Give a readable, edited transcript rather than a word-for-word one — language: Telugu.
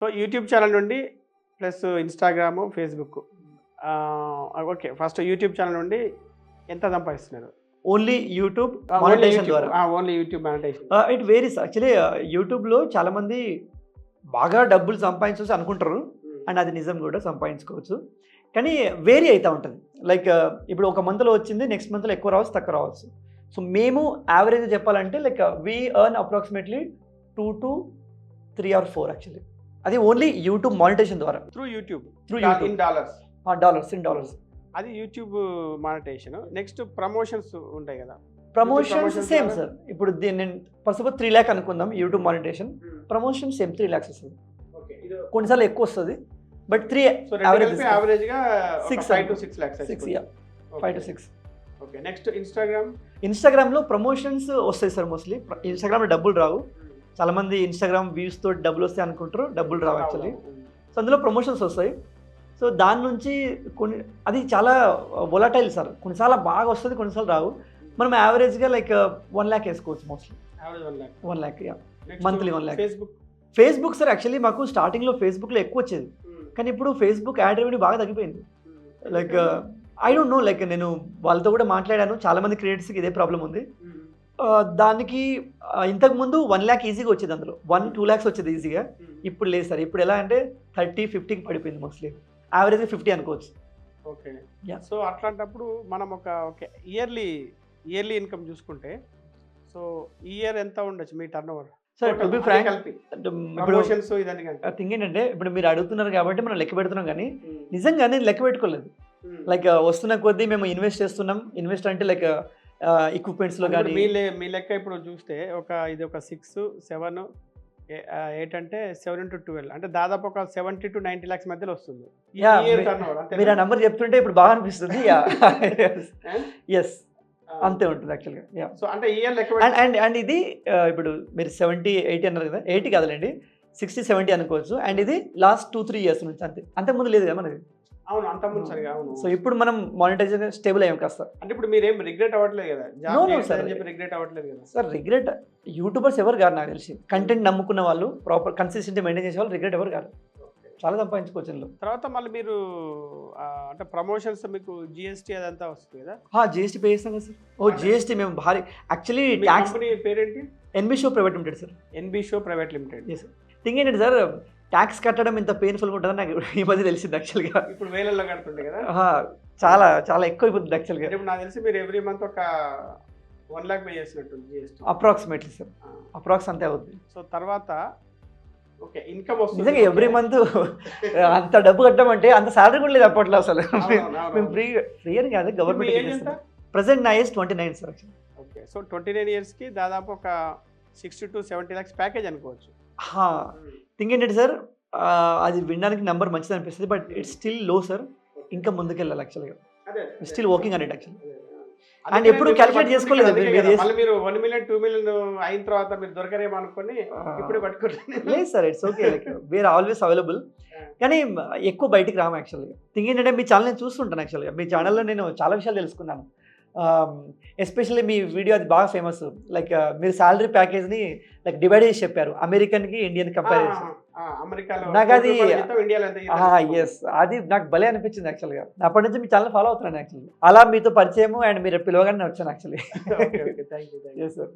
సో యూట్యూబ్ ఛానల్ నుండి plus Instagram, Facebook. Okay. First YouTube channel నుండి ఎంత సంపాదిస్తున్నారు? Only YouTube only monetization YouTube. ద్వారా. Only YouTube monetization. It varies actually. యూట్యూబ్‌లో చాలామంది బాగా డబ్బులు సంపాదించవచ్చు అనుకుంటారు. అండ్ అది నిజం కూడా సంపాదించుకోవచ్చు. కానీ వేరీ అవుతూ ఉంటుంది. లైక్ ఇప్పుడు ఒక మంత్లో వచ్చింది, నెక్స్ట్ మంత్లో ఎక్కువ రావచ్చు, తక్కువ రావచ్చు. సో మేము యావరేజ్ చెప్పాలంటే like we earn approximately 2 to 3 or 4 actually. అది ఓన్లీ యూట్యూబ్ మానిటైజేషన్ ద్వారా. Through YouTube. YouTube in dollars. Dollars. అది యూట్యూబ్ మానిటైజేషన్. నెక్స్ట్ ప్రమోషన్స్ ఉంటాయి కదా. ప్రమోషన్స్ సేమ్ ద్వారా? సార్. ఇప్పుడు నేను ఫర్ సపోజ్ 3 lakh అనుకుందాం YouTube monetization. Promotion same 3 lakhs వస్తుంది. ఓకే. ఇది కొన్నిసార్లు ఎక్కువ వస్తుంది. బట్ 3 సో రెండు కలిపి యావరేజ్‌గా 6 5 to 6 lakhs. 5 to 6. Okay. Next Instagram. ఇన్స్టాగ్రామ్లో ప్రమోషన్స్ వస్తాయి సార్ మోస్ట్లీ. ఇన్స్టాగ్రామ్లో డబ్బులు రావు. చాలామంది ఇన్స్టాగ్రామ్ వ్యూస్తో డబ్బులు వస్తాయి అనుకుంటారు, డబ్బులు రావు యాక్చువల్లీ. సో అందులో ప్రమోషన్స్ వస్తాయి. సో దాని నుంచి అది చాలా వొలటైల్ సార్. కొన్నిసార్లు బాగా వస్తుంది, కొన్నిసార్లు రావు. మనం యావరేజ్గా లైక్ 1 lakh వేసుకోవచ్చు mostly. Average 1 lakh. 1 lakh yeah. Next Monthly 1 lakh. Facebook. Sir actually మాకు స్టార్టింగ్లో ఫేస్బుక్లో ఎక్కువ వచ్చేది. కానీ ఇప్పుడు ఫేస్బుక్ యాడ్ రెవెన్యూ బాగా తగ్గిపోయింది. Like I don't know, like నేను వాళ్ళతో కూడా మాట్లాడాను. చాలామంది క్రియేటర్స్కి ఇదే ప్రాబ్లం ఉంది. దానికి ఇంతకుముందు 1 lakh ఈజీగా వచ్చేది, అందులో 1-2 lakhs వచ్చేది ఈజీగా. ఇప్పుడు లేదు సార్. ఇప్పుడు ఎలా అంటే 30-50కి పడిపోయింది మోస్ట్లీ. యావరేజ్గా 50 అనుకోవచ్చు. ఓకే. Yeah. సో అట్లాంటప్పుడు మనం ఓకే ఇయర్లీ ఇన్కమ్ చూసుకుంటే సో ఇయర్ ఎంత ఉండొచ్చు మీ turnover? Sir to be frank, కలిపి ఇప్పుడు ప్రమోషన్స్ ఇదని కలిపి. థింగ్ ఏంటంటే ఇప్పుడు మీరు అడుగుతున్నారు కాబట్టి మనం లెక్క పెడుతున్నాం, కానీ నిజంగానే లెక్క పెట్టుకోలేదు. లైక్ వస్తున్న కొద్దీ మేము ఇన్వెస్ట్ చేస్తున్నాం. ఇన్వెస్ట్ అంటే లైక్ ఎక్విప్మెంట్స్లో కానీ. మీ లెక్క ఇప్పుడు చూస్తే ఇది ఒక 6, 7, 8 అంటే 7 into 12 అంటే దాదాపు ఒక 70 to 90 lakhs మధ్యలో వస్తుంది. మీరు ఆ నెంబర్ చెప్తుంటే ఇప్పుడు బాగా అనిపిస్తుంది. ఎస్, అంతే ఉంటుంది యాక్చువల్గా. సో అంటే ఇయర్ లెక్క అండ్ ఇది ఇప్పుడు మీరు 70-80 అన్నారు కదా. 80 కాదులేండి, 60-70 అనుకోవచ్చు. అండ్ ఇది లాస్ట్ 2-3 years నుంచి అంతే. అంతకుముందు లేదు కదా మనది. అవును, అంత ముందు సరిగా. అవును. సో ఇప్పుడు మనం మానిటైజేషన్ స్టేబుల్ అయ్యాం కాస్త. అంటే ఇప్పుడు మీరేం రిగ్రెట్ అవ్వట్లేదు కదా? No, sir. రిగ్రెట్ అవ్వట్లేదు కదా సార్? రిగ్రెట్ యూట్యూబర్స్ ఎవరు కాదు నాకు తెలిసి. కంటెంట్ నమ్ముకున్న వాళ్ళు, ప్రాపర్ కన్సిస్టెంట్ మెయింటైన్ చేసే వాళ్ళు రిగ్రెట్ ఎవరు కాదు. చాలా సంపాదించుకోవచ్చు ఇందులో. తర్వాత మళ్ళీ మీరు అంటే ప్రమోషన్స్ మీకు జిఎస్టీ అదంతా వస్తుంది కదా? జిఎస్టీ పే చేస్తాం కదా సార్. జిఎస్టీ మేము భారీ యాక్చువల్లీ ట్యాక్స్. కంపెనీ పేరేంటి? NB show private limited sir. NB show private limited. Yes sir. Thing ఏంటంటే సార్, ట్యాక్స్ కట్టడం ఇంత పెయిన్ఫుల్గా ఉంటుందని నాకు ఈ మధ్య తెలిసింది యాక్చువల్గా. ఇప్పుడు వేలల్లో కడుతుండే కదా? చాలా చాలా ఎక్కువ అయిపోతుంది యాక్చువల్గా. ఇప్పుడు నాకు తెలిసి మీరు ఎవ్రీ మంత్ ఒక 1 lakh పే చేసినట్టుంది జిఎస్టీ. Approximately sir. అప్రాక్స్ అంతే అవుతుంది. సో తర్వాత ఓకే ఇన్కమ్ వస్తుంది. నిజంగా ఎవ్రీ మంత్ అంత డబ్బు కట్టమంటే అంత సాలరీ కూడా లేదు అప్పట్లో అసలు. మేము ఫ్రీ అని కాదు, గవర్నమెంట్. ప్రెసెంట్ నా ఏజ్ 29 సార్. ఓకే. సో 29 yearsకి దాదాపు ఒక 60 to 70 lakhs ప్యాకేజ్ అనుకోవచ్చు. థింగ్ ఏంటంటే సార్, అది వినడానికి నెంబర్ మంచిది అనిపిస్తుంది, బట్ ఇట్స్ స్టిల్ లో సార్. ఇంకా ముందుకెళ్ళాలి యాక్చువల్గా. స్టిల్ వర్కింగ్ అని యాక్చువల్లీ. అండ్ ఎప్పుడు క్యాలిక్యులేట్ చేసుకోలేదు. మీరు 1 million 2 million అయిన తర్వాత మీరు దొరకరేమో అనుకుని ఇప్పుడే పట్టుకుంటారు. లేదు sir, it's okay. Like we are always available. కానీ ఎక్కువ బయటికి రాము యాక్చువల్గా. థింగ్ ఏంటంటే మీ ఛానల్ నేను చూస్తుంటాను యాక్చువల్గా. మీ ఛానల్లో నేను చాలా విషయాలు తెలుసుకున్నాను. ఎస్పెషల్లీ మీ వీడియో అది బాగా ఫేమస్. లైక్ మీరు శాలరీ ప్యాకేజ్ని లైక్ డివైడ్ చేసి చెప్పారు, అమెరికన్కి ఇండియన్ కంపారిజన్. నాకు అది ఎస్, అది నాకు భలే అనిపించింది యాక్చువల్గా. అప్పటి నుంచి మీ ఛానల్ ఫాలో అవుతున్నాను యాక్చువల్లీ. అలా మీతో పరిచయము అండ్ మీరు పిలవగానే వచ్చాను యాక్చువల్లీ. Yes sir.